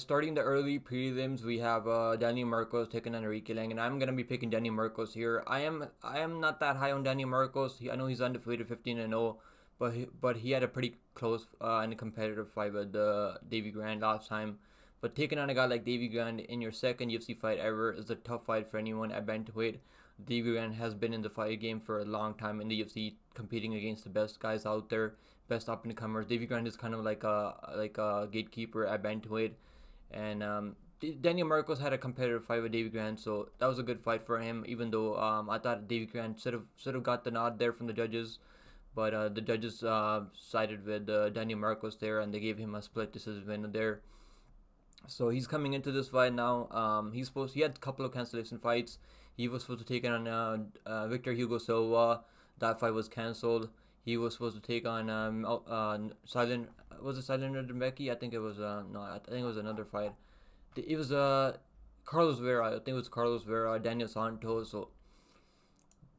starting the early prelims, we have Daniel Marcos taking on Aoriqileng, and I'm gonna be picking Daniel Marcos here. I am not that high on Daniel Marcos. I know he's undefeated 15-0, but he had a pretty close and competitive fight with Davy Grant last time. But taking on a guy like Davy Grant in your second UFC fight ever is a tough fight for anyone at bantamweight. Davy Grant has been in the fight game for a long time in the UFC, competing against the best guys out there, best up and comers. Davy Grant is kind of like a gatekeeper at bantamweight, and Daniel Marcos had a competitive fight with Davy Grant, so that was a good fight for him. Even though I thought Davy Grant should have got the nod there from the judges, but the judges sided with Daniel Marcos there, and they gave him a split decision win there. So he's coming into this fight now. He had a couple of cancellation fights. He was supposed to take on Victor Hugo Silva. That fight was cancelled. He was supposed to take on Silent. Was it Silent Rebecki? I think it was no. I think it was another fight. It was Carlos Vera. I think it was Carlos Vera, Daniel Santos. So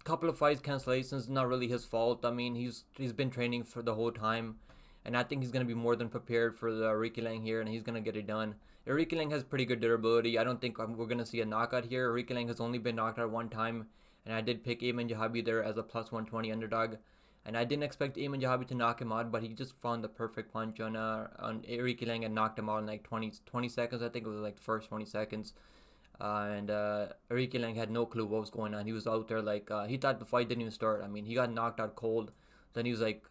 couple of fights cancellations. Not really his fault. I mean, he's been training for the whole time, and I think he's gonna be more than prepared for the Aoriqileng here, and he's gonna get it done. Aoriqileng has pretty good durability. I don't think we're gonna see a knockout here. Aoriqileng has only been knocked out one time, and I did pick Ayman Jahabi there as a plus 120 underdog. And I didn't expect Ayman Jahabi to knock him out, but he just found the perfect punch on Aoriqileng and knocked him out in like 20 seconds. I think it was like the first 20 seconds. And Aoriqileng had no clue what was going on. He was out there like, he thought the fight didn't even start. I mean, he got knocked out cold. Then he was like,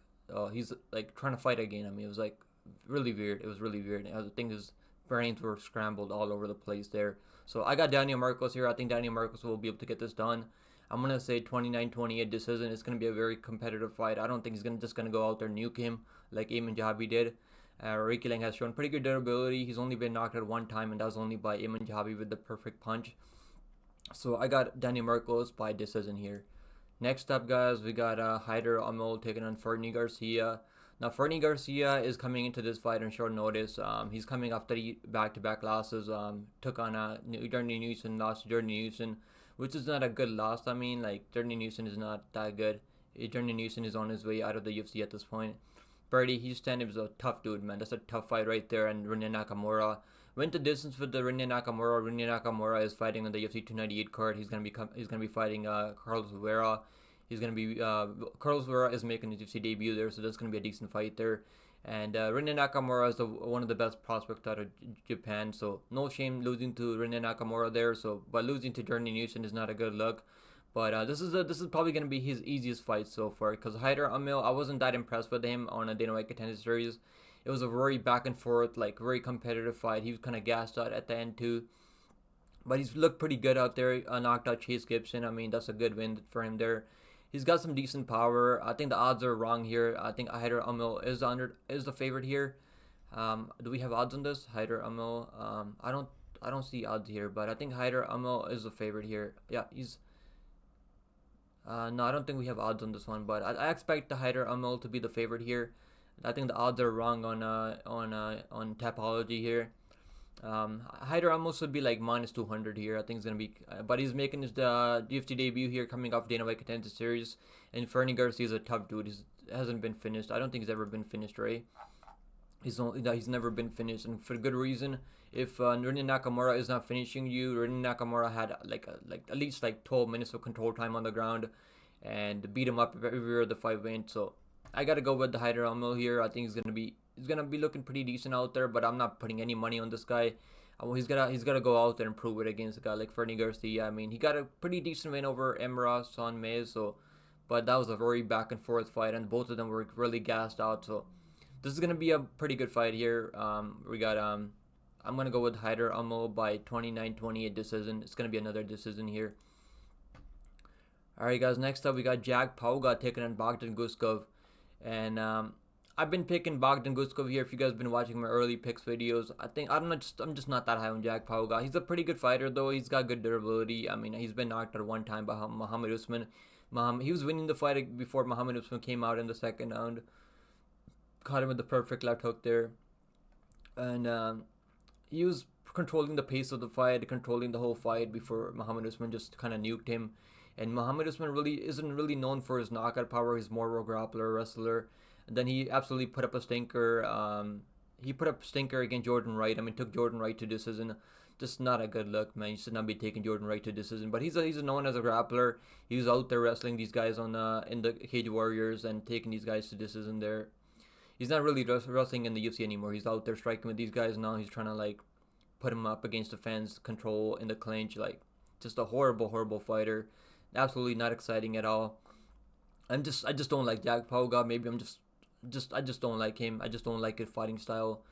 he's like trying to fight again. I mean, it was like really weird. It was really weird. I think his brains were scrambled all over the place there. So I got Daniel Marcos here. I think Daniel Marcos will be able to get this done. I'm going to say 29-28 decision. It's going to be a very competitive fight. I don't think he's just going to go out there and nuke him like Ayman Jahabi did. Aoriqileng has shown pretty good durability. He's only been knocked out one time, and that was only by Ayman Jahabi with the perfect punch. So I got Daniel Marcos by decision here. Next up, guys, we got Hyder Amil taking on Fernie Garcia. Now, Fernie Garcia is coming into this fight on short notice. He's coming off 3 back-to-back losses. Took on Jordan Newson, lost to Jordan Newson, which is not a good loss. I mean, like, Jordan Newson is not that good. Jordan Newson is on his way out of the UFC at this point. Brady Houston is a tough dude, man. That's a tough fight right there. And Rinya Nakamura went the distance with the Rinya Nakamura. Rinya Nakamura is fighting on the UFC 298 card. He's gonna be fighting Carlos Vera. He's gonna be Carlos Vera is making his UFC debut there, so that's gonna be a decent fight there. And Rinya Nakamura is one of the best prospects out of Japan, so no shame losing to Rinya Nakamura there. So, but losing to Jordan Newson is not a good look. But this is probably gonna be his easiest fight so far, because Hyder Amil, I wasn't that impressed with him on a Dana White Contender Series. It was a very back and forth, like very competitive fight. He was kind of gassed out at the end too, but he's looked pretty good out there. Knocked out Chase Gibson. I mean, that's a good win for him there. He's got some decent power. I think the odds are wrong here. I think Hyder Amil is the favorite here. Do we have odds on this? Hyder Amil. I don't see odds here, but I think Hyder Amil is the favorite here. Yeah, he's. No, I don't think we have odds on this one, but I expect the Hyder Amil to be the favorite here. I think the odds are wrong on Tapology here. Hyder Amil should be like minus 200 here. I think it's gonna be, but he's making his UFC debut here, coming off Dana White Contender Series. And Fernie Garcia is a tough dude. He hasn't been finished. I don't think he's ever been finished, right? He's never been finished, and for good reason. If Rinya Nakamura is not finishing you, Rinya Nakamura had like at least like 12 minutes of control time on the ground, and beat him up everywhere the fight went. So I gotta go with the Hyder Amil here. I think he's gonna be looking pretty decent out there, but I'm not putting any money on this guy. He's gotta go out there and prove it against a guy like Fernie Garcia. I mean, he got a pretty decent win over Emra Son Mez, so, but that was a very back and forth fight, and both of them were really gassed out. So this is gonna be a pretty good fight here. We got I'm gonna go with Hyder Amil by 29-28 decision. It's gonna be another decision here. Alright, guys. Next up, we got Jack Pauga taking on Bogdan Guskov, and I've been picking Bogdan Guskov here. If you guys have been watching my early picks videos, I'm just not that high on Jack Pauga. He's a pretty good fighter though. He's got good durability. I mean, he's been knocked out one time by Muhammad Usman. He was winning the fight before Muhammad Usman came out in the second round. Caught him with the perfect left hook there, and he was controlling the pace of the fight, controlling the whole fight before Muhammad Usman just kind of nuked him. And Muhammad Usman isn't really known for his knockout power. He's more of a grappler, wrestler. And then he absolutely put up a stinker he put up stinker against Jordan Wright. I mean, took Jordan Wright to decision. Just not a good look, man. You should not be taking Jordan Wright to decision. But he's known as a grappler. He was out there wrestling these guys on in the Cage Warriors and taking these guys to decision there. He's not really wrestling in the UFC anymore. He's out there striking with these guys now. He's trying to like put him up against the fence, control in the clinch. Like, just a horrible fighter. Absolutely not exciting at all. I just don't like Jack Pauga. Maybe I just don't like him. I just don't like his fighting style.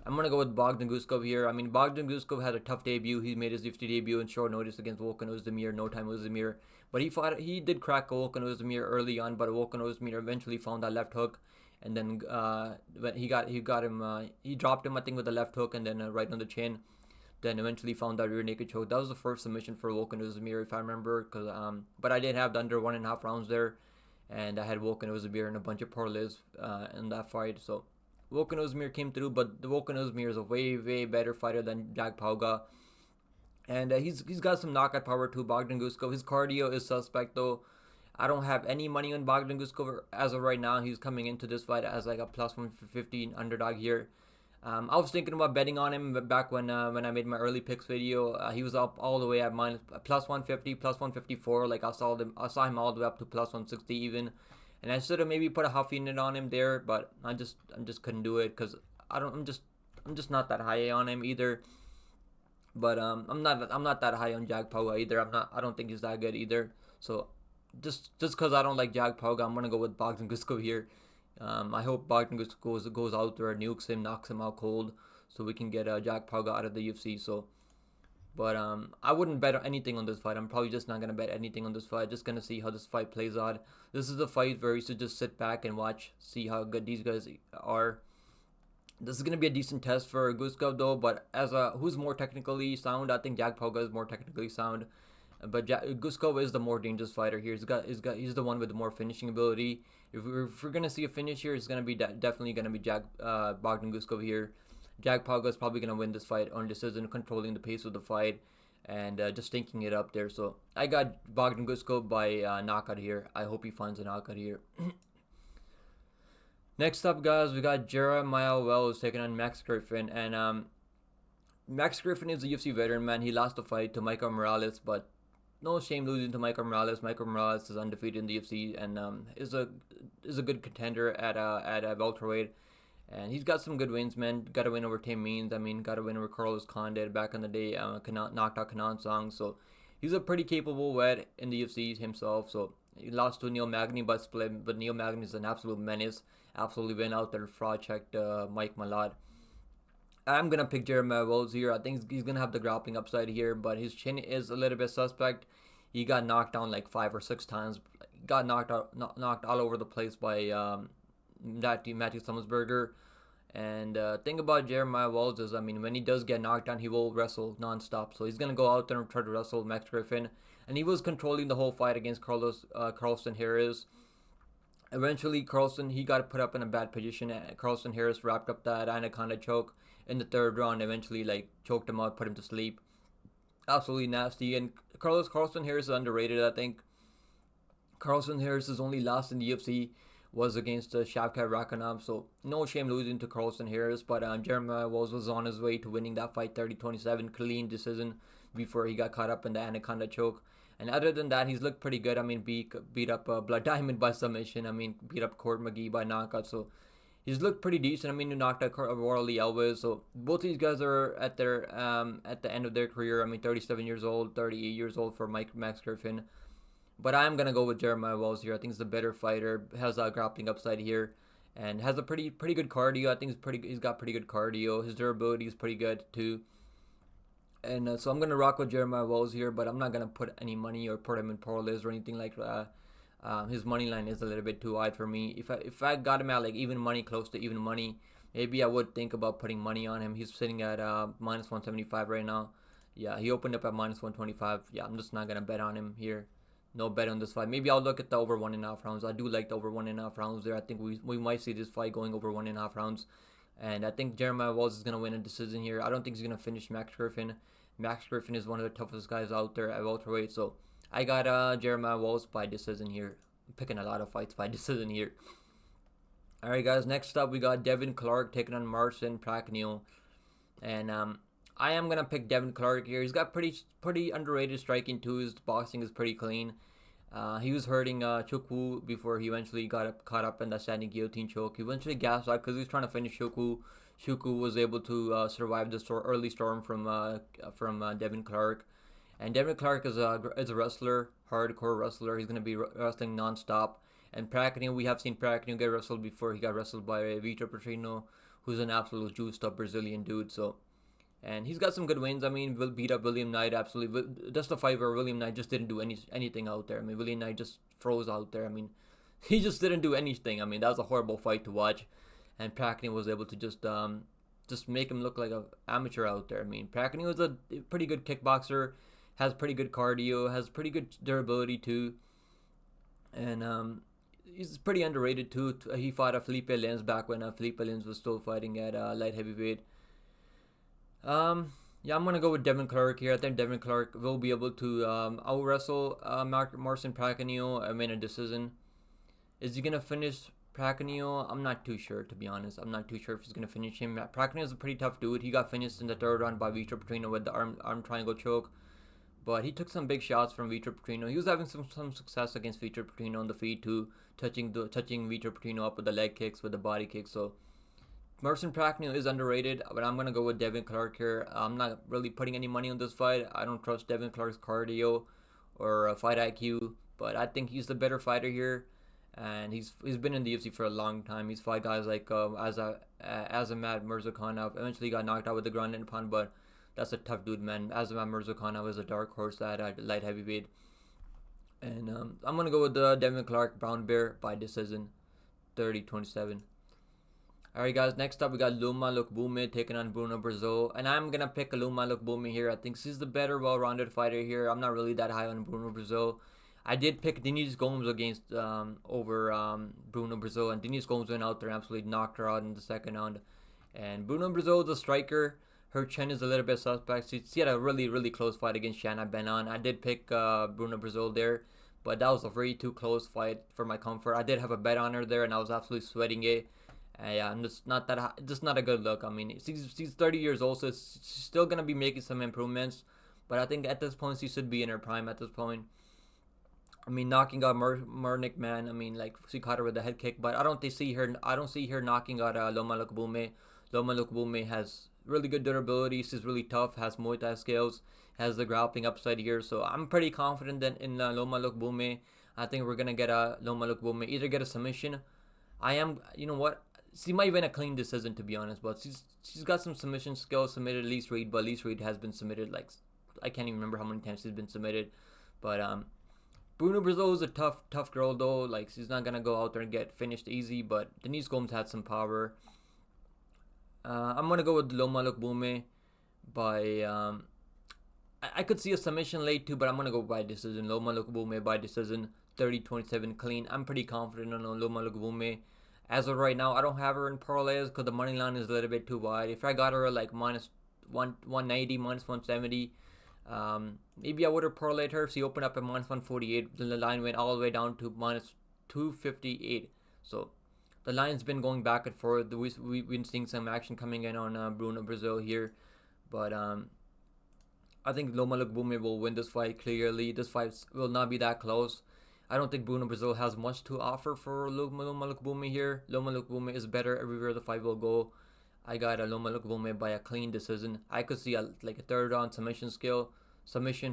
I'm gonna go with Bogdan Guskov here. I mean, Bogdan Guskov had a tough debut. He made his UFC debut in short notice against Volkan Ozdemir. No time Ozdemir, but he did crack Volkan Ozdemir early on. But Volkan Ozdemir eventually found that left hook, and then when he dropped him, I think, with the left hook, and then right on the chin. Then eventually found that rear naked choke. That was the first submission for Volkan Ozdemir, if I remember. But I did have the under 1.5 rounds there, and I had Volkan Ozdemir in a bunch of parlays in that fight. So Volkan Ozdemir came through, but the Volkan Ozdemir is a way better fighter than Jack Pauga, and he's got some knockout power too. Bogdan Guskov, his cardio is suspect though. I don't have any money on Bogdan Guskov as of right now. He's coming into this fight as like a plus 150 underdog here. I was thinking about betting on him back when I made my early picks video. He was up all the way at plus 150, plus 154. Like I saw him all the way up to plus 160 even. And I should have maybe put a half unit on him there, but I just couldn't do it because I'm just not that high on him either. But I'm not that high on Jack Pauga either. I don't think he's that good either. So just because I don't like Jack Pauga, I'm gonna go with Bogdan Guskov here. I hope Bogdan Guskov goes out there, nukes him, knocks him out cold, so we can get Jack Pauga out of the UFC. So. But I wouldn't bet anything on this fight. I'm probably just not going to bet anything on this fight. Just going to see how this fight plays out. This is a fight where you should just sit back and watch, see how good these guys are. This is going to be a decent test for Guskov though, but who's more technically sound, I think Jack Pauga is more technically sound. But Guskov is the more dangerous fighter here. He's the one with the more finishing ability. If we're going to see a finish here, it's going to be definitely going to be Bogdan Guskov here. Jack Pauga is probably going to win this fight on decision, controlling the pace of the fight and just stinking it up there. So I got Bogdan Guskov by knockout here. I hope he finds a knockout here. Next up, guys, we got Jeremiah Wells taking on Max Griffin. And Max Griffin is a UFC veteran, man. He lost the fight to Michael Morales, but no shame losing to Michael Morales. Michael Morales is undefeated in the UFC and is a good contender at welterweight. And he's got some good wins, man. Got a win over Tim Means. I mean, got a win over Carlos Condit back in the day. Knocked out Kanan Song. So he's a pretty capable vet in the UFC himself. So he lost to Neil Magny by split. But Neil Magny is an absolute menace. Absolutely went out there, fraud checked Mike Malott. I'm going to pick Jeremiah Wells here. I think he's going to have the grappling upside here. But his chin is a little bit suspect. He got knocked down like 5 or 6 times. Got knocked all over the place by Matthew Summelsberger. And thing about Jeremiah Wells is, I mean, when he does get knocked down, he will wrestle non-stop. So he's going to go out there and try to wrestle Max Griffin. And he was controlling the whole fight against Carlston Harris. Eventually, he got put up in a bad position. Carlston Harris wrapped up that anaconda choke in the 3rd round. Eventually, like, choked him out, put him to sleep. Absolutely nasty. And Carlston Harris is underrated, I think. Carlston Harris's only loss in the UFC was against Shavkat Rakhmonov, so no shame losing to Carlston Harris, but Jeremiah Wells was on his way to winning that fight 30-27, clean decision before he got caught up in the anaconda choke. And other than that, he's looked pretty good. I mean, beat up Blood Diamond by submission. I mean, beat up Court McGee by knockout, so he's looked pretty decent. I mean, he knocked out Warley Alves, so both these guys are at the end of their career. I mean, 37 years old, 38 years old for Max Griffin. But I'm going to go with Jeremiah Wells here. I think he's the better fighter, has a grappling upside here, and has a pretty good cardio. I think he's got pretty good cardio. His durability is pretty good too. And so I'm going to rock with Jeremiah Wells here, but I'm not going to put any money or put him in parlays or anything like that. His money line is a little bit too wide for me. If I got him at like even money, close to even money, maybe I would think about putting money on him. He's sitting at minus 175 right now. Yeah, he opened up at minus 125. Yeah, I'm just not going to bet on him here. No bet on this fight. Maybe I'll look at the over 1.5 rounds. I do like the over 1.5 rounds there. I think we might see this fight going over 1.5 rounds. And I think Jeremiah Wells is going to win a decision here. I don't think he's going to finish Max Griffin. Max Griffin is one of the toughest guys out there at welterweight. So I got Jeremiah Wells by decision here. I'm picking a lot of fights by decision here. Alright, guys, next up we got Devin Clark taking on Marcin Prachnio. And I am going to pick Devin Clark here. He's got pretty underrated striking too. His boxing is pretty clean. He was hurting Chukwu before he eventually got caught up in the standing guillotine choke. He eventually gassed out because he was trying to finish Chukwu. Chukwu was able to survive the early storm from Devin Clark. And Devin Clark is a wrestler, hardcore wrestler. He's going to be wrestling non-stop. And Prachnio, we have seen Prachnio get wrestled before. He got wrestled by Vitor Petrosyan, who's an absolute juiced up Brazilian dude. So, and he's got some good wins. I mean, will beat up William Knight absolutely. Just a fight where William Knight just didn't do anything out there. I mean, William Knight just froze out there. I mean, he just didn't do anything. I mean, that was a horrible fight to watch. And Prachnio was able to just make him look like an amateur out there. I mean, Prachnio is a pretty good kickboxer, has pretty good cardio, has pretty good durability too, and he's pretty underrated too. He fought Felipe Lins back when Felipe Lins was still fighting at light heavyweight. Yeah, I'm gonna go with Devin Clark here. I think Devin Clark will be able to out wrestle Marcin Prachnio. I mean, a decision. Is he gonna finish Prachnio? I'm not too sure, to be honest. I'm not too sure if he's gonna finish him. Prachnio is a pretty tough dude. He got finished in the third round by Vitor Petrosyan with the arm triangle choke. But he took some big shots from Vitor Petrosyan. He was having some success against Vitor Petrosyan on the feet too, touching Vitor Petrosyan up with the leg kicks, with the body kicks. So Marcin Prachnio is underrated, but I'm gonna go with Devin Clark here. I'm not really putting any money on this fight. I don't trust Devin Clark's cardio or fight IQ, but I think he's the better fighter here, and he's been in the UFC for a long time. He's fought guys like Azamat Murzakanov. Eventually got knocked out with the ground and pound, but that's a tough dude, man. Azamat Murzakanov is a dark horse at light heavyweight. And I'm going to go with Devin Clark, Brown Bear, by decision, 30-27. Alright, guys, next up we got Loma Lookboonmee taking on Bruna Brasil. And I'm going to pick Loma Lookboonmee here. I think she's the better, well-rounded fighter here. I'm not really that high on Bruna Brasil. I did pick Denise Gomes against over Bruna Brasil. And Denise Gomes went out there and absolutely knocked her out in the second round. And Bruna Brasil is a striker. Her chin is a little bit suspect. She had a really close fight against Shanna Benon. I did pick Bruna Brasil there, but that was a very too close fight for my comfort. I did have a bet on her there, and I was absolutely sweating it. Yeah, I'm just not a good look. I mean, she's 30 years old, so she's still gonna be making some improvements, but I think at this point she should be in her prime at this point. I mean, knocking out Murnick, man. I mean, like, she caught her with a head kick, but I don't see her knocking out Loma Lookboonmee. Loma Lookboonmee has really good durability. She's really tough, has Muay Thai skills, has the grappling upside here. So I'm pretty confident that in Loma Lookboonmee. I think we're gonna get a Loma Lookboonmee, either get a submission. You know what? She might win a clean decision, to be honest, but she's got some submission skills. Submitted Elise Reed, but Elise Reed has been submitted, like, I can't even remember how many times she's been submitted. But Bruna Brasil is a tough girl though. Like, she's not gonna go out there and get finished easy. But Denise Gomes had some power. I'm gonna go with Loma Lookboonmee by I could see a submission late too, but I'm gonna go by decision. Loma Lookboonmee by decision, 30-27 clean. I'm pretty confident on Loma Lookboonmee. As of right now, I don't have her in parlays because the money line is a little bit too wide. If I got her at like minus 190, minus 170, maybe I would have parlayed her if she opened up at minus 148. Then the line went all the way down to minus 258. So the line's been going back and forth. We've been seeing some action coming in on Bruna Brasil here, but I think Loma Lookboonmee will win this fight clearly. This fight will not be that close. I don't think Bruna Brasil has much to offer for Loma Lookboonmee here. Loma Lookboonmee is better everywhere the fight will go. I got a Loma Lookboonmee by a clean decision. I could see a third round submission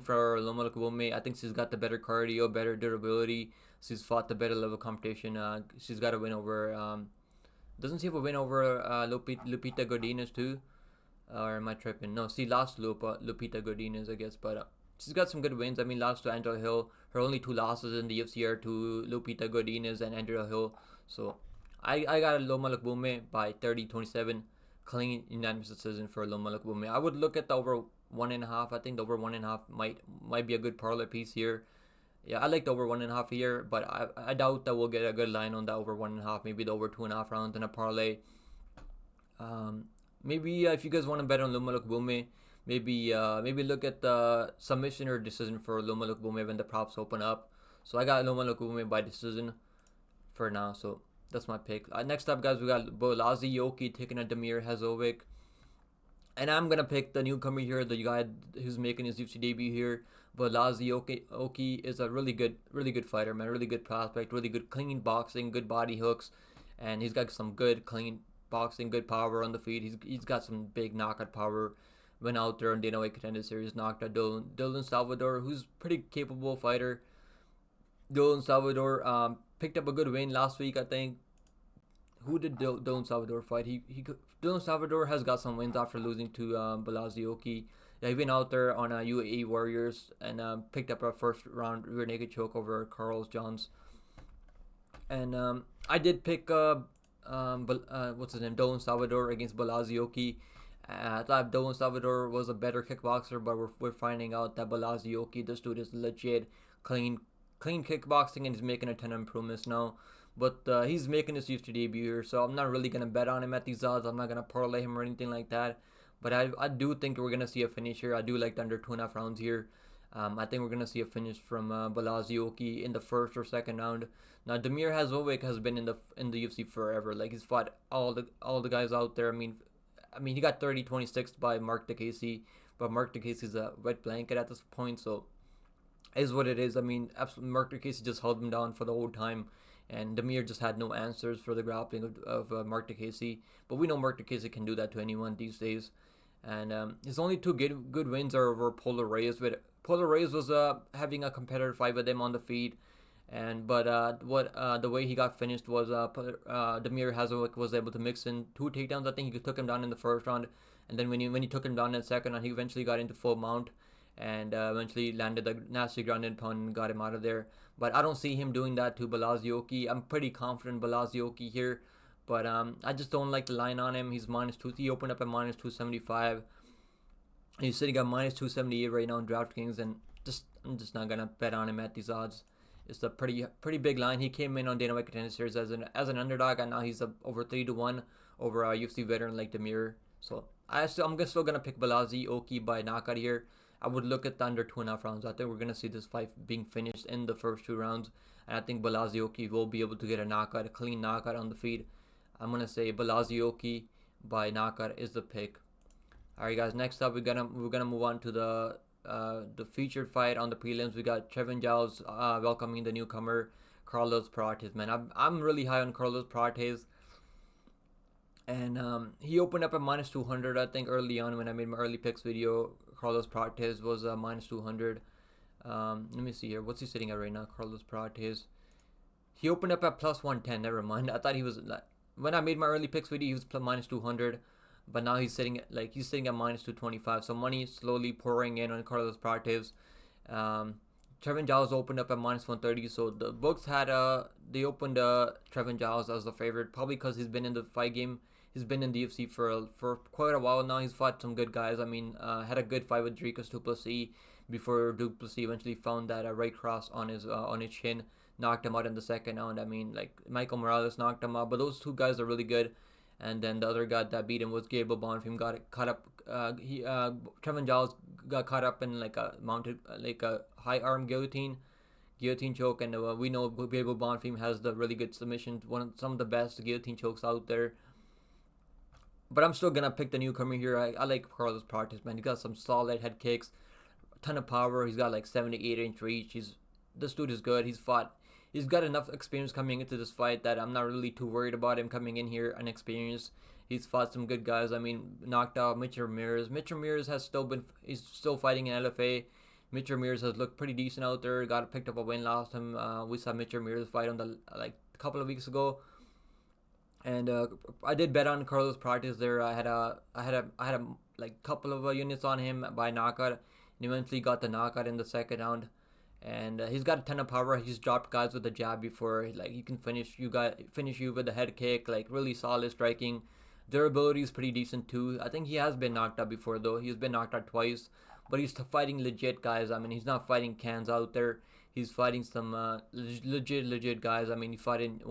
for Loma Lookboonmee. I think she's got the better cardio, better durability. She's fought the better level competition. She's got a win over. Doesn't she have a win over Lupita Godinez too? Or am I tripping? No, she lost Lupita Godinez, I guess. But she's got some good wins. I mean, lost to Angela Hill. Her only two losses in the UFC are to Lupita Godinez and Angela Hill. So I got a Loma Lookboonmee by 30-27. Clean unanimous decision for Loma Lookboonmee. I would look at the over 1.5. I think the over 1.5 might be a good parlay piece here. Yeah, I like the over 1.5 here, but I doubt that we'll get a good line on the over 1.5. Maybe the over 2.5 rounds in a parlay. Maybe if you guys want to bet on Loma Lookboonmee, maybe look at the submission or decision for Loma Lookboonmee when the props open up. So I got Loma Lookboonmee by decision for now. So That's my pick. Next up, guys, we got Bolaji taking a Damir Hadžović. And I'm going to pick the newcomer here, the guy who's making his UFC debut here. Bolaji is a really good fighter, man. Really good prospect, really good clean boxing, good body hooks. And he's got some good clean boxing, good power on the feet. He's got some big knockout power. Went out there in Dana White Contender Series, knocked out Dylan Salvador, who's pretty capable fighter. Dylan Salvador picked up a good win last week, I think. Who did Dylan Salvador fight? Dylan Salvador has got some wins after losing to Bolaji. Yeah, he went out there on UAE Warriors and picked up a first round rear naked choke over Carl Johns. And I did pick what's his name, Dylan Salvador against Bolaji. I thought Dylan Salvador was a better kickboxer, but we're finding out that Bolaji, this dude is legit clean kickboxing, and he's making a ton of improvements now. But he's making his UFC debut here, so I'm not really going to bet on him at these odds. I'm not going to parlay him or anything like that. But I do think we're going to see a finish here. I do like the under 2.5 rounds here. I think we're going to see a finish from Bolaji in the first or second round. Now, Damir Hadžović has been in the UFC forever. Like, he's fought all the guys out there. I mean, he got 30-26 by Mark DeCasey, but Mark DeCasey's a wet blanket at this point, so is what it is. I mean, absolutely, Mark DeCasey just held him down for the whole time, and Damir just had no answers for the grappling of Mark DeCasey. But we know Mark DeCasey can do that to anyone these days. And his only two good wins are over Paulo Reyes. Paulo Reyes was having a competitive fight with him on the feet, but the way he got finished was Damir Hadžović was able to mix in 2 takedowns. I think he took him down in the first round, and then when he took him down in the second round, he eventually got into full mount and eventually landed a nasty ground and pound and got him out of there. But I don't see him doing that to Bolaji. I'm pretty confident Bolaji here. But I just don't like the line on him. He's -2. He opened up at -275. He's sitting at -278 right now in DraftKings, and I'm just not gonna bet on him at these odds. It's a pretty big line. He came in on Dana White Contender Series as an underdog, and now he's over 3-1 over a UFC veteran like Damir. So I'm still gonna pick Bolaji by knockout here. I would look at the under 2.5 rounds. I think we're gonna see this fight being finished in the first 2 rounds, and I think Bolaji will be able to get a clean knockout on the feet. I'm going to say Bolaji by knockout is the pick. Alright guys, next up we're gonna move on to the featured fight on the prelims. We got Trevin Giles welcoming the newcomer Carlos Prates. Man, I'm really high on Carlos Prates. And he opened up at -200, I think, early on when I made my early picks video. Carlos Prates was -200. Let me see here. What's he sitting at right now? Carlos Prates. He opened up at +110. Never mind. I thought he was when I made my early picks video, he was -200, but now he's sitting at -225. So money is slowly pouring in on Carlos Prates. Trevin Giles opened up at -130. So the books they opened Trevin Giles as the favorite, probably because he's been in the fight game. He's been in the UFC for quite a while now. He's fought some good guys. I mean, had a good fight with Dricus du Plessis before du Plessis eventually found that right cross on his chin. Knocked him out in the second round. I mean, like, Michael Morales knocked him out, but those 2 guys are really good. And then the other guy that beat him was Gabriel Bonfim. Got caught up. Trevin Giles got caught up in like a high arm guillotine choke, and we know Gabriel Bonfim has the really good submission, some of the best guillotine chokes out there. But I'm still gonna pick the newcomer here. I like Carlos Prates, man. He got some solid head kicks, a ton of power. He's got like 7-8 inch reach. This dude is good. He's got enough experience coming into this fight that I'm not really too worried about him coming in here unexperienced. He's fought some good guys. I mean, knocked out Mitch Ramirez. Mitch Ramirez he's still fighting in LFA. Mitch Ramirez has looked pretty decent out there. Picked up a win last time. We saw Mitch Ramirez fight on a couple of weeks ago. And I did bet on Carlos Prates there. I had a couple of units on him by knockout, and eventually got the knockout in the second round. And he's got a ton of power. He's dropped guys with the jab before. Like, he can finish you with the head kick. Like, really solid striking. Durability is pretty decent too. I think he has been knocked out before though. He's been knocked out twice, but he's fighting legit guys. I mean, he's not fighting cans out there. He's fighting some legit guys. I mean, he fought in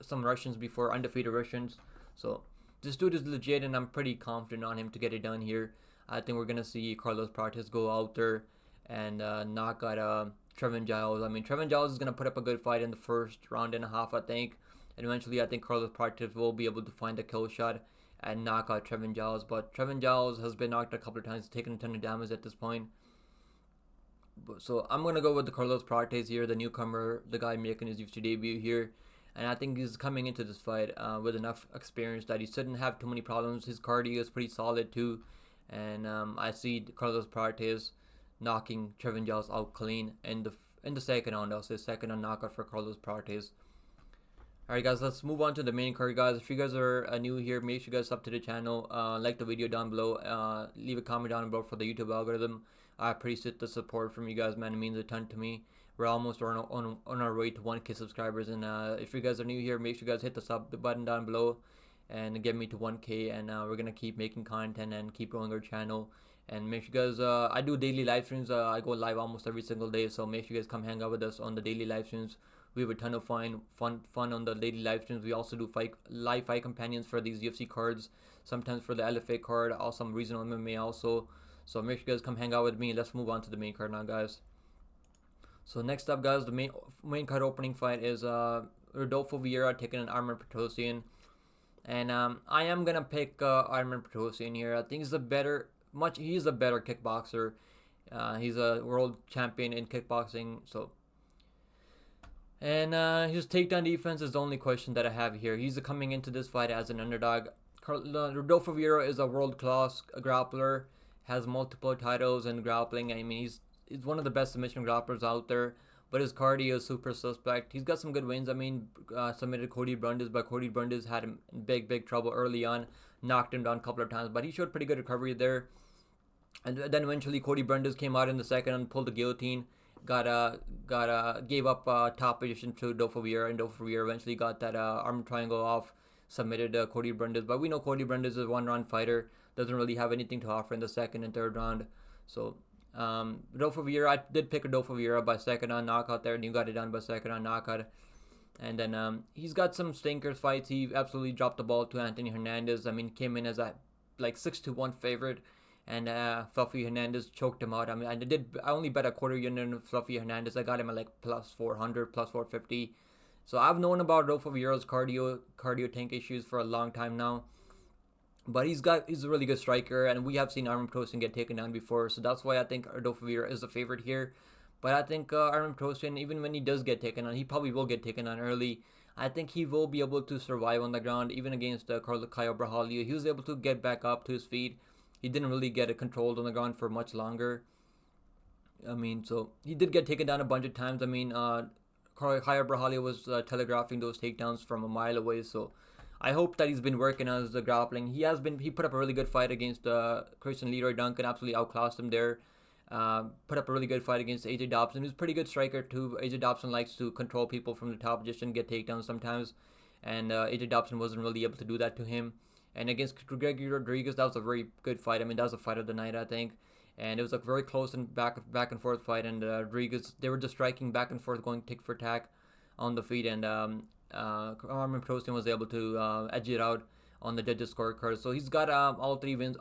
some Russians before, undefeated Russians. So this dude is legit, and I'm pretty confident on him to get it done here. I think we're gonna see Carlos Prates go out there and knock out Trevin Giles. I mean, Trevin Giles is going to put up a good fight in the first round and a half, I think. And eventually, I think Carlos Prates will be able to find a kill shot and knock out Trevin Giles. But Trevin Giles has been knocked a couple of times, taken a ton of damage at this point. So I'm going to go with the Carlos Prates here, the newcomer, the guy making his UFC debut here. And I think he's coming into this fight with enough experience that he shouldn't have too many problems. His cardio is pretty solid too. And I see Carlos Prates knocking Trevin Giles out clean in the second round. I'll say second round knockout for Carlos Prates. Alright guys, let's move on to the main card, guys. If you guys are new here, make sure you guys sub to the channel, like the video down below, leave a comment down below for the YouTube algorithm. I appreciate the support from you guys, man. It means a ton to me. We're almost on our way to 1K subscribers, and if you guys are new here, make sure you guys hit the sub button down below and get me to 1K, and we're gonna keep making content and keep growing our channel. And make sure you guys, I do daily live streams. I go live almost every single day, so make sure you guys come hang out with us on the daily live streams. We have a ton of fun on the daily live streams. We also do live fight companions for these UFC cards, sometimes for the LFA card, also some regional MMA also. So make sure you guys come hang out with me. Let's move on to the main card now, guys. So next up, guys, the main card opening fight is Rodolfo Vieira taking an Armen Petrosyan. And I am gonna pick Armen Petrosyan here. I think he's a better kickboxer. He's a world champion in kickboxing. So, and his takedown defense is the only question that I have here. He's coming into this fight as an underdog. Rodolfo Vieira is a world-class grappler, has multiple titles in grappling. I mean, he's one of the best submission grapplers out there, but his cardio is super suspect. He's got some good wins. I mean, submitted Cody Brundis, but Cody Brundis had him in big trouble early on, knocked him down a couple of times, but he showed pretty good recovery there. And then eventually Cody Brundis came out in the second and pulled the guillotine, gave up top position to Rodolfo Vieira, and Rodolfo Vieira eventually got that arm triangle off, submitted Cody Brundis. But we know Cody Brundis is a one-round fighter, doesn't really have anything to offer in the second and third round. So Rodolfo Vieira, I did pick Rodolfo Vieira by second round knockout there, and he got it done by second round knockout. And then he's got some stinkers fights. He absolutely dropped the ball to Anthony Hernandez. I mean, came in as a like 6-1 favorite, and Fluffy Hernandez choked him out. I mean, I only bet a quarter unit on Fluffy Hernandez. I got him at like plus 400, plus 450. So I've known about Rodolfo Vieira's cardio tank issues for a long time now. But he's a really good striker, and we have seen Armen Petrosyan get taken down before, so that's why I think Rodolfo Vieira is the favorite here. But I think Armen Petrosyan, even when he does get taken on, he probably will get taken on early. I think he will be able to survive on the ground, even against Caio Brahalio. He was able to get back up to his feet. He didn't really get it controlled on the ground for much longer. I mean, so he did get taken down a bunch of times. I mean, Caio Brahalio was telegraphing those takedowns from a mile away, so I hope that he's been working on his grappling. He put up a really good fight against Christian Leroy Duncan, absolutely outclassed him there. Put up a really good fight against AJ Dobson, who's a pretty good striker too. AJ Dobson likes to control people from the top position, get takedowns sometimes, and AJ Dobson wasn't really able to do that to him. And against Gregory Rodrigues, that was a very good fight. I mean, that was a fight of the night, I think. And it was a very close and back and forth fight. And Rodrigues, they were just striking back and forth, going tick for tack on the feet. And Armen Petrosyan was able to edge it out on the judges' scorecard. So he's got all three wins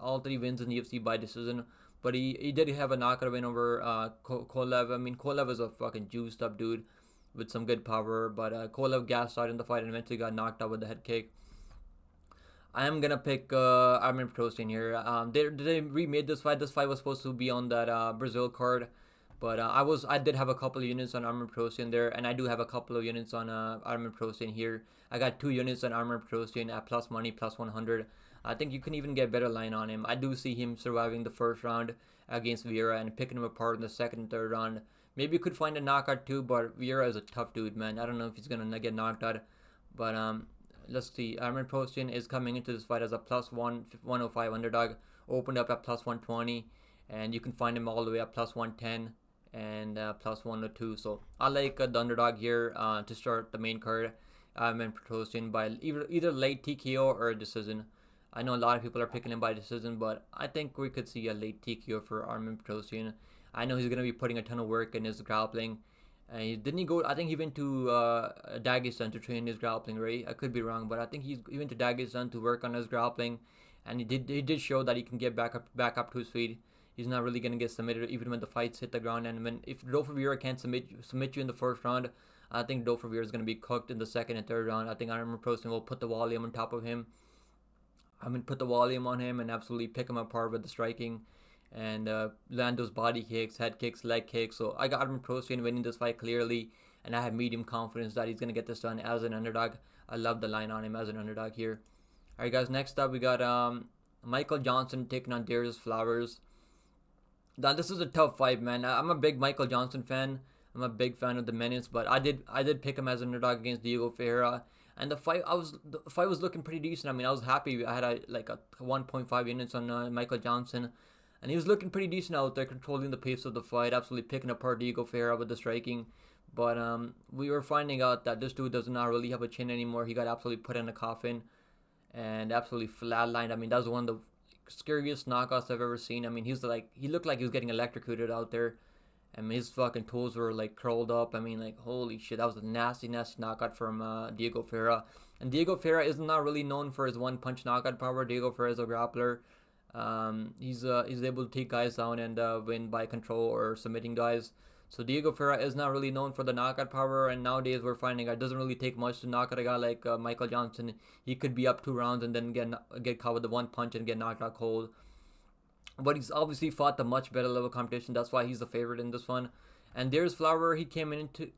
in the UFC by decision. But he did have a knockout win over Kovalev. I mean, Kovalev is a fucking juiced up dude with some good power. But Kovalev gassed out in the fight and eventually got knocked out with the head kick. I am gonna pick Armen Petrosyan here. They remade this fight. This fight was supposed to be on that Brazil card, but I did have a couple of units on Armen Petrosyan there, and I do have a couple of units on Armen Petrosyan here. I got 2 units on Armen Petrosyan at plus money, plus 100. I think you can even get a better line on him. I do see him surviving the first round against Vieira and picking him apart in the second and third round. Maybe you could find a knockout too, but Vieira is a tough dude, man. I don't know if he's gonna get knocked out, but let's see. Armen Petrosyan is coming into this fight as a plus 105 underdog. Opened up at plus 120, and you can find him all the way at plus 110 and plus 102. So I like the underdog here to start the main card. Armen Petrosyan by either late TKO or a decision. I know a lot of people are picking him by decision, but I think we could see a late TKO for Armen Petrosyan. I know he's going to be putting a ton of work in his grappling. Didn't he go? I think he went to Dagestan to train his grappling, right? I could be wrong, but I think he went to Dagestan to work on his grappling, and he did show that he can get back up to his feet. He's not really gonna get submitted even when the fights hit the ground. And if Rodolfo Vieira can't submit you in the first round, I think Rodolfo Vieira is going to be cooked in the second and third round. I think Armen will put the volume on top of him. I'm going to put the volume on him and absolutely pick him apart with the striking and land those body kicks, head kicks, leg kicks. So I got Petrosyan winning this fight clearly, and I have medium confidence that he's going to get this done as an underdog. I love the line on him as an underdog here. All right, guys, next up we got Michael Johnson taking on Darrius Flowers. Now, this is a tough fight, man. I'm a big Michael Johnson fan. I'm a big fan of the Menace, but I did pick him as an underdog against Diego Ferreira. And the fight was looking pretty decent. I mean, I was happy. I had a 1.5 units on Michael Johnson, and he was looking pretty decent out there, controlling the pace of the fight, absolutely picking apart Diego Ferreira with the striking. But we were finding out that this dude does not really have a chin anymore. He got absolutely put in a coffin and absolutely flatlined. I mean, that was one of the scariest knockouts I've ever seen. I mean, he looked like he was getting electrocuted out there. I mean, his fucking toes were like curled up. I mean, like, holy shit, that was a nasty knockout from Diego Ferreira. And Diego Ferreira is not really known for his one-punch knockout power. Diego Ferreira is a grappler. He's able to take guys down and win by control or submitting guys. So Diego Ferreira is not really known for the knockout power, and nowadays we're finding it doesn't really take much to knock out a guy like Michael Johnson. He could be up 2 rounds and then get caught with the one punch and get knocked out cold. But he's obviously fought the much better level competition. That's why he's the favorite in this one. And Darrius Flowers, he came into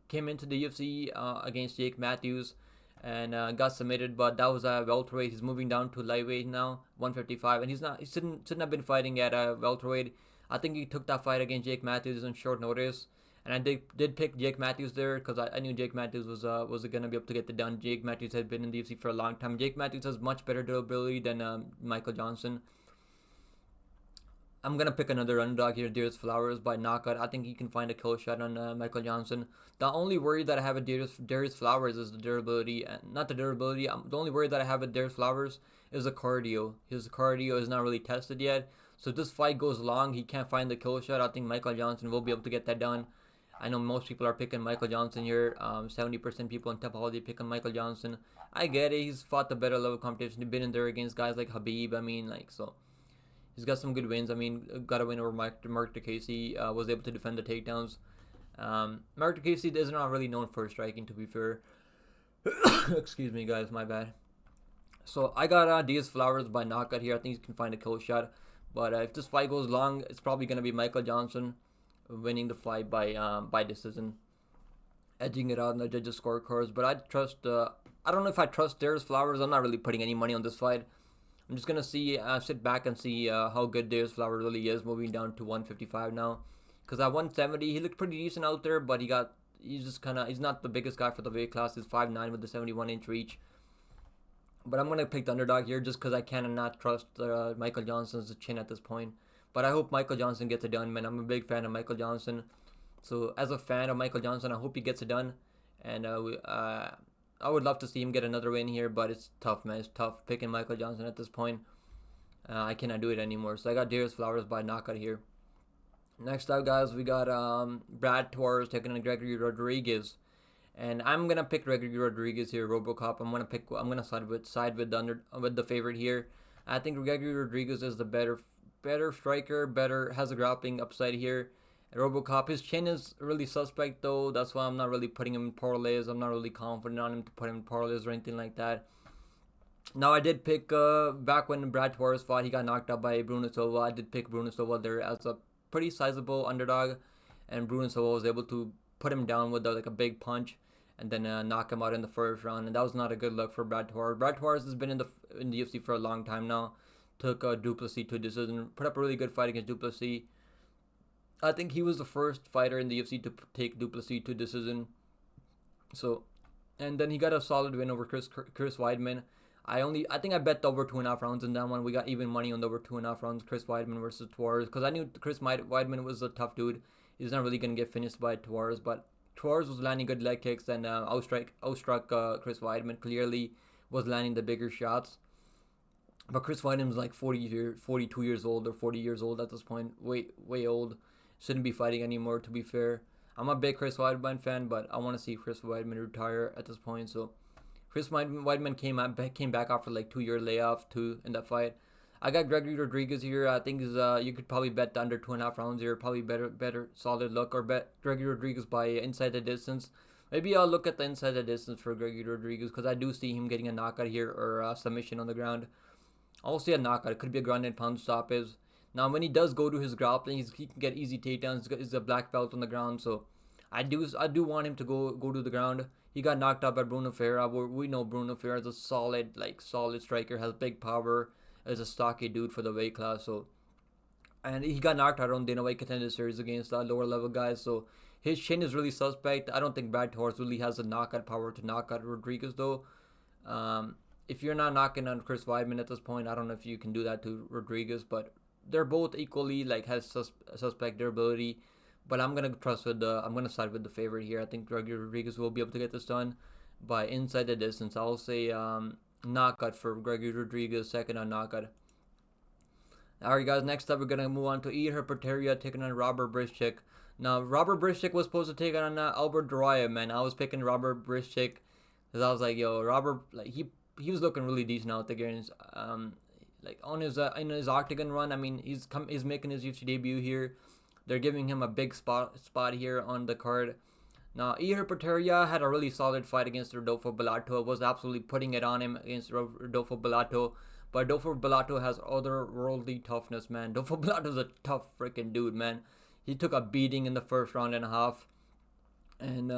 the UFC against Jake Matthews and got submitted, but that was a welterweight. He's moving down to lightweight now, 155, and he shouldn't have been fighting at a welterweight. I think he took that fight against Jake Matthews on short notice. And I did pick Jake Matthews there because I knew Jake Matthews was going to be able to get it done. Jake Matthews had been in the UFC for a long time. Jake Matthews has much better durability than Michael Johnson. I'm going to pick another underdog here, Darrius Flowers, by knockout. I think he can find a kill shot on Michael Johnson. The only worry that I have with Darrius Flowers is the durability. Not the durability. The only worry that I have with Darrius Flowers is the cardio. His cardio is not really tested yet. So if this fight goes long, he can't find the kill shot. I think Michael Johnson will be able to get that done. I know most people are picking Michael Johnson here. 70% people in Topology picking Michael Johnson. I get it. He's fought the better level competition. He's been in there against guys like Khabib. I mean, like, so he's got some good wins. I mean, got a win over Mark DeCasey. Was able to defend the takedowns. Mark DeCasey is not really known for striking, to be fair. Excuse me, guys. My bad. So I got Darrius Flowers by knockout here. I think he can find a kill shot. But if this fight goes long, it's probably going to be Michael Johnson winning the fight by decision, edging it out in the judges' scorecards. But I don't know if I trust Darrius Flowers. I'm not really putting any money on this fight. I'm just gonna sit back and see how good Darrius Flowers really is, moving down to 155 now. Because at 170, he looked pretty decent out there, but he's not the biggest guy for the weight class. He's 5'9" with the 71-inch reach. But I'm gonna pick the underdog here just because I cannot trust Michael Johnson's chin at this point. But I hope Michael Johnson gets it done, man. I'm a big fan of Michael Johnson. So as a fan of Michael Johnson, I hope he gets it done. And I would love to see him get another win here, but it's tough, man. It's tough picking Michael Johnson at this point. I cannot do it anymore. So I got Darrius Flowers by knockout here. Next up, guys, we got Brad Tavares taking on Gregory Rodrigues. And I'm gonna pick Gregory Rodrigues here, RoboCop. I'm gonna side with the favorite here. I think Gregory Rodrigues is the better striker, has a grappling upside here. RoboCop, his chin is really suspect though. That's why I'm not really putting him in parlays. I'm not really confident on him to put him in parlays or anything like that. Now I did pick back when Brad Tavares fought, he got knocked out by Bruna Silva. I did pick Bruna Silva there as a pretty sizable underdog, and Bruna Silva was able to put him down with a big punch and then knock him out in the first round. And that was not a good look for Brad Tavares. Brad Tavares has been in the UFC for a long time now. Took Duplessis to a decision, put up a really good fight against Duplessis. I think he was the first fighter in the UFC to take Duplessis to decision. So, and then he got a solid win over Chris Weidman. I think I bet over 2.5 rounds in that one. We got even money on the over 2.5 rounds, Chris Weidman versus Tavares, because I knew Chris Weidman was a tough dude. He's not really gonna get finished by Tavares, but Tavares was landing good leg kicks and outstruck Chris Weidman. Clearly was landing the bigger shots. But Chris Weidman's like 42 years old or 40 years old at this point. Way old. Shouldn't be fighting anymore, to be fair. I'm a big Chris Weidman fan, but I want to see Chris Weidman retire at this point. So Chris Weidman came back after like 2-year layoff too in that fight. I got Gregory Rodrigues here. I think you could probably bet under 2.5 rounds here. Probably better solid look, or bet Gregory Rodrigues by inside the distance. Maybe I'll look at the inside the distance for Gregory Rodrigues because I do see him getting a knockout here or a submission on the ground. I'll see a knockout. It could be a ground and pound stoppage. Now, when he does go to his grappling, he can get easy takedowns. He's a black belt on the ground, so I do want him to go to the ground. He got knocked out by Bruno Ferreira. We know Bruno Ferreira is a solid striker, has big power, is a stocky dude for the weight class. So, and he got knocked out on Dana White Contender Series against lower level guys. So his chin is really suspect. I don't think Brad Torres really has the knockout power to knock out Rodrigues though. If you're not knocking on Chris Weidman at this point, I don't know if you can do that to Rodrigues, but they're both equally has suspect durability. But I'm gonna side with the favorite here. I think Gregory Rodrigues will be able to get this done by inside the distance. I'll say knockout for Gregory Rodrigues, second on knockout. Alright guys, next up we're gonna move on to Hermansson taking on Robert Brzyczek. Now Robert Brzyczek was supposed to take on Albert Duraev, man. I was picking Robert Brzyczek because I was like, yo, Robert, he was looking really decent out there against on his in his octagon run. I mean, he's making his UFC debut here. They're giving him a big spot here on the card. Now, Hermansson had a really solid fight against Rodolfo Bellato. Was absolutely putting it on him against Rodolfo Bellato. But Rodolfo Bellato has otherworldly toughness, man. Rodolfo Bellato's a tough freaking dude, man. He took a beating in the first round and a half. And,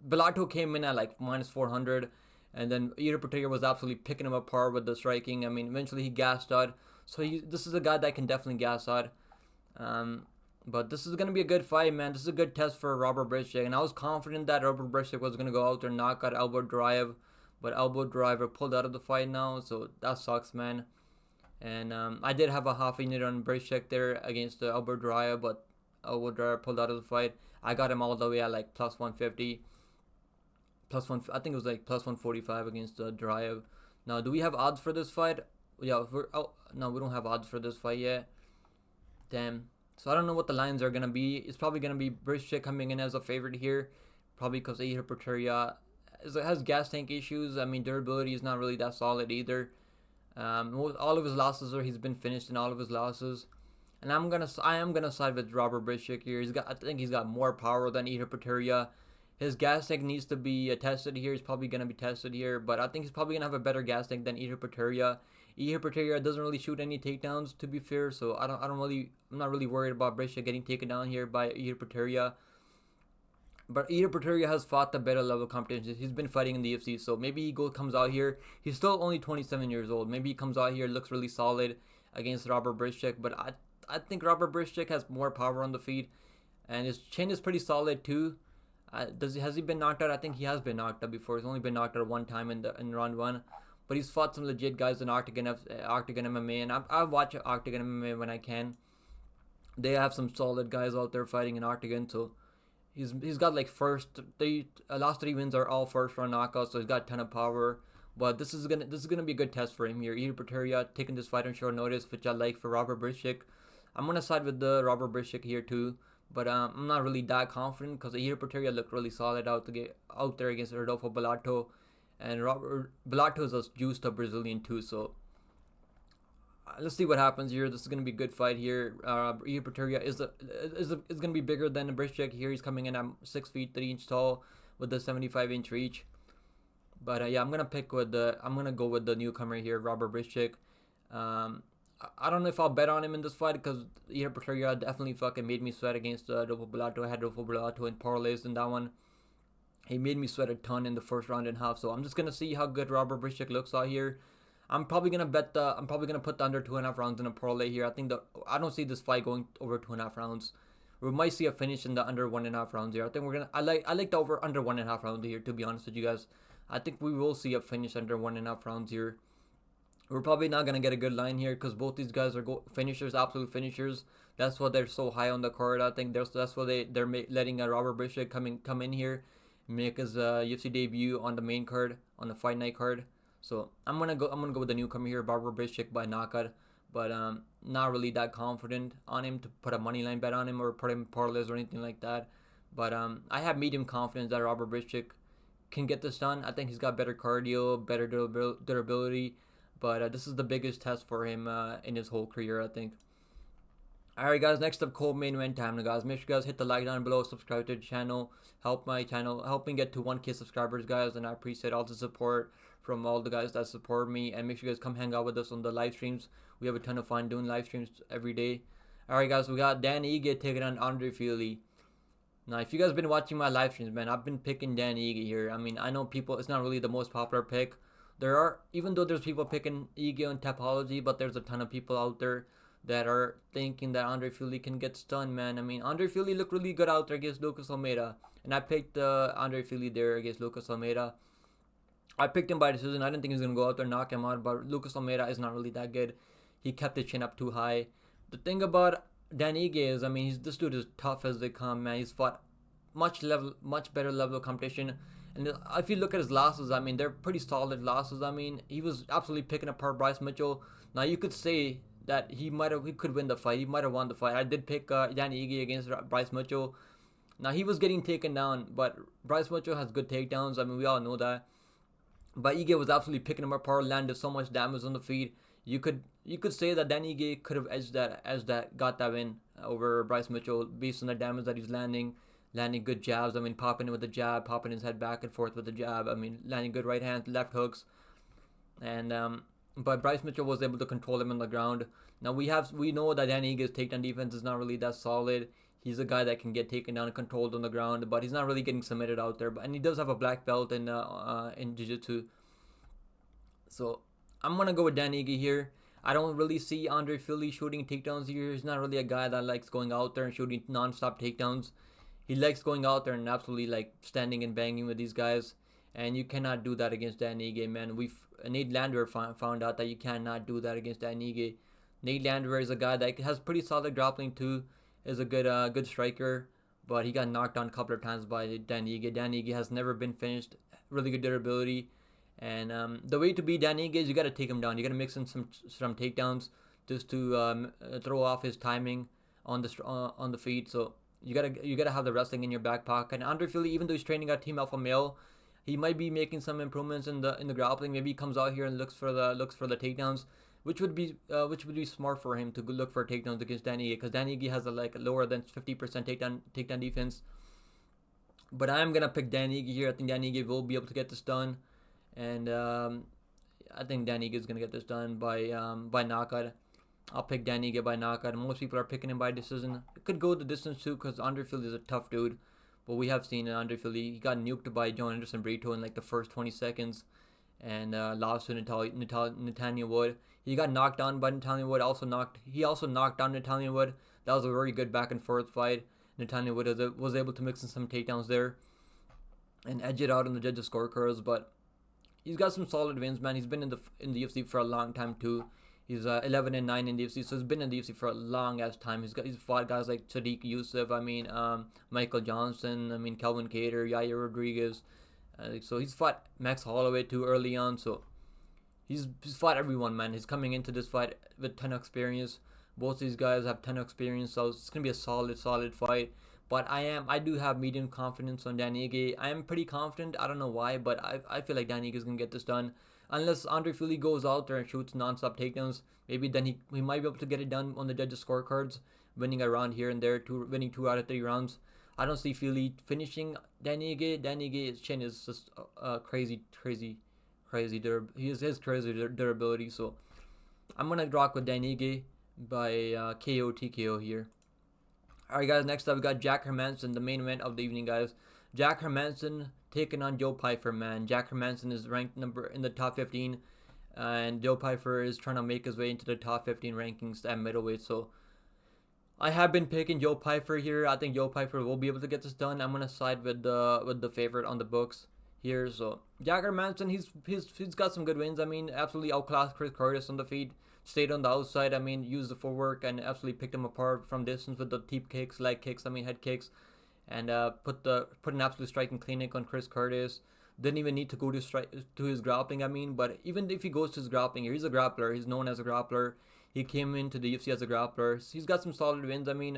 Bellato came in at, minus 400. And then Hermansson was absolutely picking him apart with the striking. I mean, eventually he gassed out. So this is a guy that can definitely gas out. But this is going to be a good fight, man. This is a good test for Robert Brzyczek. And I was confident that Robert Brzyczek was going to go out there and knock out Albert Duraev. But Albert Duraev pulled out of the fight now. So that sucks, man. And I did have a half a unit on Brzyczek there against Albert Duraev. But Albert Duraev pulled out of the fight. I got him all the way at plus 150. I think it was plus 145 against Duraev. Now, do we have odds for this fight? Yeah, no, we don't have odds for this fight yet. Damn. So I don't know what the lines are going to be. It's probably going to be Brzyczek coming in as a favorite here. Probably because Hermansson has gas tank issues. I mean, durability is not really that solid either. All of his losses he's been finished in all of his losses. And I am gonna side with Robert Brzyczek here. I think he's got more power than Hermansson. His gas tank needs to be tested here. He's probably going to be tested here. But I think he's probably going to have a better gas tank than Hermansson. Hermansson doesn't really shoot any takedowns, to be fair. So I'm not really worried about Brzyczek getting taken down here by Hermansson. But Hermansson has fought the better level competition. He's been fighting in the UFC. So maybe he comes out here. He's still only 27 years old. Maybe he comes out here, looks really solid against Robert Brzyczek. But I think Robert Brzyczek has more power on the feet. And his chin is pretty solid too. Has he been knocked out? I think he has been knocked out before. He's only been knocked out one time in round one, but he's fought some legit guys in Octagon MMA, and I watch Octagon MMA when I can. They have some solid guys out there fighting in Octagon, so he's got last 3 wins are all first round knockouts, so he's got a ton of power. But this is gonna be a good test for him here. Hermansson taking this fight on short notice, which I like for Robert Brzyczek. I'm gonna side with the Robert Brzyczek here too. But I'm not really that confident because Hermansson looked really solid out there against Rodolfo Bellato, and Robert Bellato is a juiced up Brazilian too. So let's see what happens here. This is gonna be a good fight here. Hermansson is gonna be bigger than Brzyczek here. He's coming in at 6 feet 3 inches tall with the 75-inch reach. But yeah, I'm gonna go with the newcomer here, Robert Brzyczek. I don't know if I'll bet on him in this fight because Hermansson definitely fucking made me sweat against Rodolfo Bellato. I had Rodolfo Bellato in parlays in that one. He made me sweat a ton in the first round and a half. So I'm just gonna see how good Robert Brzyczek looks out here. I'm probably gonna put the under 2.5 rounds in a parlay here. I don't see this fight going over 2.5 rounds. We might see a finish in the under 1.5 rounds here. I like the over under 1.5 rounds here, to be honest with you guys. I think we will see a finish under 1.5 rounds here. We're probably not going to get a good line here because both these guys are finishers, absolute finishers. That's why they're so high on the card. I think that's why they're letting Robert Brzyczek come in here, make his UFC debut on the main card, on the fight night card. So I'm gonna go with the newcomer here, Robert Brzyczek by knockout. But not really that confident on him to put a money line bet on him or put him parlays or anything like that. But I have medium confidence that Robert Brzyczek can get this done. I think he's got better cardio, better durability. But this is the biggest test for him in his whole career, I think. Alright guys, next up co-main event time now guys. Make sure you guys hit the like down below, subscribe to the channel, help me get to 1k subscribers guys, and I appreciate all the support from all the guys that support me, and make sure you guys come hang out with us on the live streams. We have a ton of fun doing live streams every day. Alright guys, we got Dan Ige taking on Andre Fili. Now if you guys been watching my live streams, man, I've been picking Dan Ige here. I mean, I know people, it's not really the most popular pick. Even though there's people picking Ige on Tapology, but there's a ton of people out there that are thinking that Andre Fili can get stunned, man. I mean, Andre Fili looked really good out there against Lucas Almeida, and I picked Andre Fili there against Lucas Almeida. I picked him by decision. I didn't think he was going to go out there and knock him out, but Lucas Almeida is not really that good. He kept his chin up too high. The thing about Dan Ige is, I mean, this dude is tough as they come, man. He's fought much better level of competition. And if you look at his losses, I mean, they're pretty solid losses. I mean, he was absolutely picking apart Bryce Mitchell. Now, you could say that he could win the fight. He might have won the fight. I did pick Dan Ige against Bryce Mitchell. Now, he was getting taken down, but Bryce Mitchell has good takedowns. I mean, we all know that. But Ige was absolutely picking him apart, landed so much damage on the feet. You could say that Dan Ige could have edged that, got that win over Bryce Mitchell based on the damage that he's landing good jabs. I mean, popping with the jab, popping his head back and forth with the jab. I mean, landing good right hand, left hooks, and but Bryce Mitchell was able to control him on the ground. Now we know that Dan Ige's takedown defense is not really that solid. He's a guy that can get taken down and controlled on the ground, but he's not really getting submitted out there. And he does have a black belt in jiu-jitsu. So I'm gonna go with Dan Ige here. I don't really see Andre Fili shooting takedowns here. He's not really a guy that likes going out there and shooting non-stop takedowns. He likes going out there and absolutely like standing and banging with these guys. And you cannot do that against Dan Ige, man. Nate Landwehr found out that you cannot do that against Dan Ige. Nate Landwehr is a guy that has pretty solid grappling too. Is a good striker, but he got knocked down a couple of times by Dan Ige. Dan Ige has never been finished. Really good durability, and the way to beat Dan Ige is you got to take him down. You got to mix in some takedowns just to throw off his timing on the feet. So you gotta have the wrestling in your back pocket. And Andre Fili, even though he's training at Team Alpha Male, he might be making some improvements in the grappling. Maybe he comes out here and looks for the takedowns, which would be smart for him to look for takedowns against Dan Ige, because Dan Ige has a lower than 50% takedown defense. But I am gonna pick Dan Ige here. I think Dan Ige will be able to get this done, and I think Dan Ige is gonna get this done by knockout. I'll pick Dan Ige by knockout. Most people are picking him by decision. It could go the distance too, because Andre Fili is a tough dude. But we have seen Andre Fili. He got nuked by John Anderson Brito in like the first 20 seconds, and lost to Nathaniel Wood. He got knocked down by Nathaniel Wood. He also knocked down Nathaniel Wood. That was a very good back and forth fight. Nathaniel Wood was able to mix in some takedowns there and edge it out on the judges' scorecards. But he's got some solid wins, man. He's been in the UFC for a long time too. He's 11-9 in the UFC, so he's been in the UFC for a long ass time. He's fought guys like Sadiq Youssef. I mean, Michael Johnson. I mean, Kelvin Cater, Yair Rodrigues. So he's fought Max Holloway too early on. So he's fought everyone, man. He's coming into this fight with ton of experience. Both these guys have ton of experience, so it's gonna be a solid fight. But I do have medium confidence on Dan Ige. I am pretty confident. I don't know why, but I feel like Dan Ige is gonna get this done. Unless Andre Fili goes out there and shoots non-stop takedowns, maybe then he might be able to get it done on the judges' scorecards, winning a round here and there, winning 2 out of 3 rounds. I don't see Fili finishing Dan Ige. Dan Ige's chin is just crazy. He has crazy durability. So I'm gonna rock with Dan Ige by KO TKO here. Alright guys, next up we got Jack Hermansson, the main event of the evening, guys. Jack Hermansson taking on Joe Pyfer, man. Jack Hermansson is ranked in the top 15, and Joe Pyfer is trying to make his way into the top 15 rankings at middleweight. So I have been picking Joe Pyfer here. I think Joe Pyfer will be able to get this done. I'm gonna side with the favorite on the books here. So Jack Hermansson, he's got some good wins. I mean, absolutely outclassed Chris Curtis on the feet. Stayed on the outside. I mean, used the footwork and absolutely picked him apart from distance with the deep kicks, leg kicks. I mean, head kicks. And put an absolute striking clinic on Chris Curtis. Didn't even need to go to his grappling. I mean, but even if he goes to his grappling, he's a grappler. He's known as a grappler. He came into the UFC as a grappler. He's got some solid wins. I mean,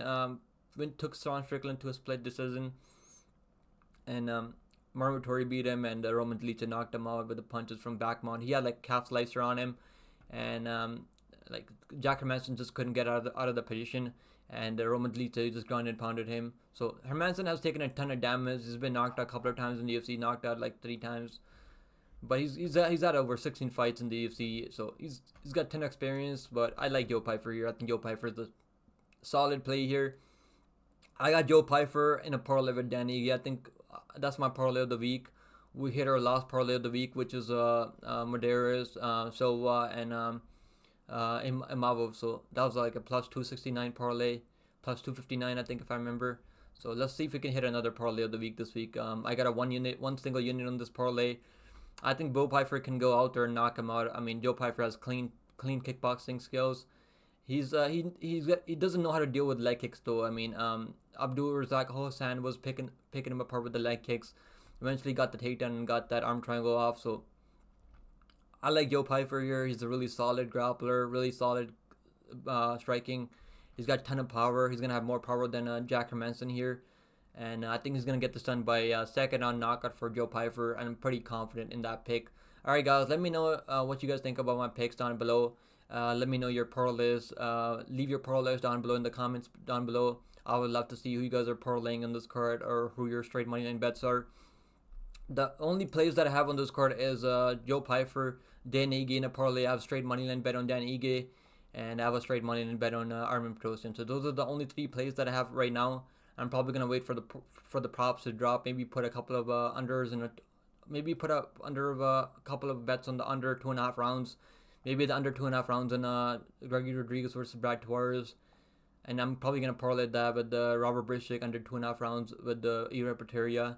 took Sean Strickland to a split decision, and Marvin Vettori beat him, and Roman Dolidze knocked him out with the punches from Backmount. He had like calf slicer on him, and like Jack Hermansson just couldn't get out of the position. and Roman Dolidze just ground and pounded him. So Hermansson has taken a ton of damage. He's been knocked out a couple of times in the UFC, knocked out like 3 times. But he's had over 16 fights in the UFC, so he's got 10 experience. But I like Joe Pyfer here. I think Joe Pyfer is a solid play here. I got Joe Pyfer in a parlay with Danny. I think that's my parlay of the week. We hit our last parlay of the week, which is Medeiros, Silva, and Imavov. So that was like a plus 269 parlay, plus 259, I think, if I remember. So let's see if we can hit another parlay of the week this week. I got a one single unit on this parlay. I think Joe Pyfer can go out there and knock him out. I mean, Joe Pyfer has clean kickboxing skills. He doesn't know how to deal with leg kicks though. I mean, Abdul Razak Hossein was picking him apart with the leg kicks. Eventually got the takedown and got that arm triangle off. So I like Joe Pyfer here. He's a really solid grappler, really solid striking. He's got a ton of power. He's gonna have more power than Jack Hermansson here. And I think he's going to get this done by second round knockout for Joe Pyfer. And I'm pretty confident in that pick. Alright guys, let me know what you guys think about my picks down below. Let me know your parlays. Leave your parlays down below in the comments down below. I would love to see who you guys are parlaying on this card or who your straight money line bets are. The only plays that I have on this card is Joe Pyfer, Dan Ige in a parlay. I have straight money line bet on Dan Ige. And I have a straight money line bet on Armen Petrosyan. So those are the only 3 plays that I have right now. I'm probably gonna wait for the props to drop. Maybe put a couple of unders and maybe put up under a couple of bets on the under 2.5 rounds. Maybe the under 2.5 rounds on Gregory Rodrigues versus Brad Tavares. And I'm probably gonna parlay that with the Robert Brishik under 2.5 rounds with the Petrosyan.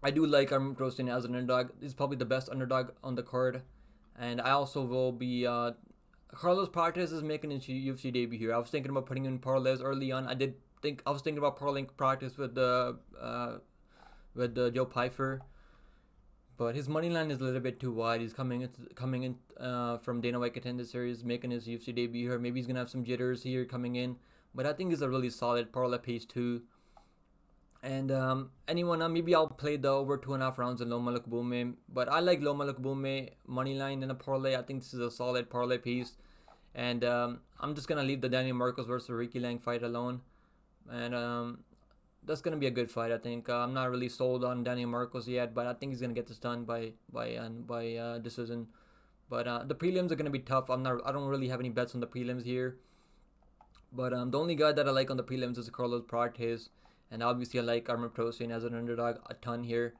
I do like Armen Petrosyan as an underdog. He's probably the best underdog on the card. And I also will be Carlos Prates is making his UFC debut here. I was thinking about putting him in parlays early on. I was thinking about parlaying Practice with the Joe Pyfer, but his money line is a little bit too wide. He's coming in from Dana White Contender Series, making his UFC debut here. Maybe he's gonna have some jitters here coming in, but I think he's a really solid parlay piece too. And maybe I'll play the over 2.5 rounds in Loma Lookboonmee, but I like Loma Lookboonmee money line in a parlay. I think this is a solid parlay piece, and I'm just gonna leave the Daniel Marcos versus Aoriqileng fight alone. And that's gonna be a good fight. I think I'm not really sold on Daniel Marcos yet, but I think he's gonna get this done by decision. But the prelims are gonna be tough. I don't really have any bets on the prelims here. But the only guy that I like on the prelims is Carlos Prates, and obviously I like Armen Petrosyan as an underdog a ton here.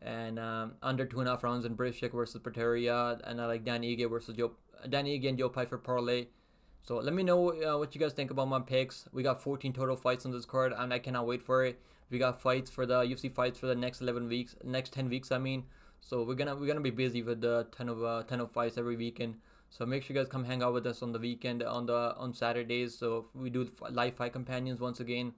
And under 2.5 rounds in Brishik versus Petrosyan, and I like Dan Ige and Joe Pyfer parlay. So let me know what you guys think about my picks. We got 14 total fights on this card, and I cannot wait for it. We got fights for the UFC fights for the next 10 weeks. I mean, so we're gonna be busy with the 10 of fights every weekend. So make sure you guys come hang out with us on the weekend on Saturdays. So we do live fight companions once again.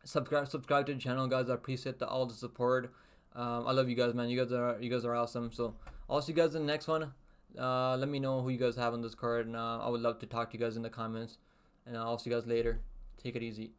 Subscribe to the channel, guys. I appreciate all the support. I love you guys, man. You guys are awesome. So I'll see you guys in the next one. Let me know who you guys have on this card, and I would love to talk to you guys in the comments. And I'll see you guys later. Take it easy.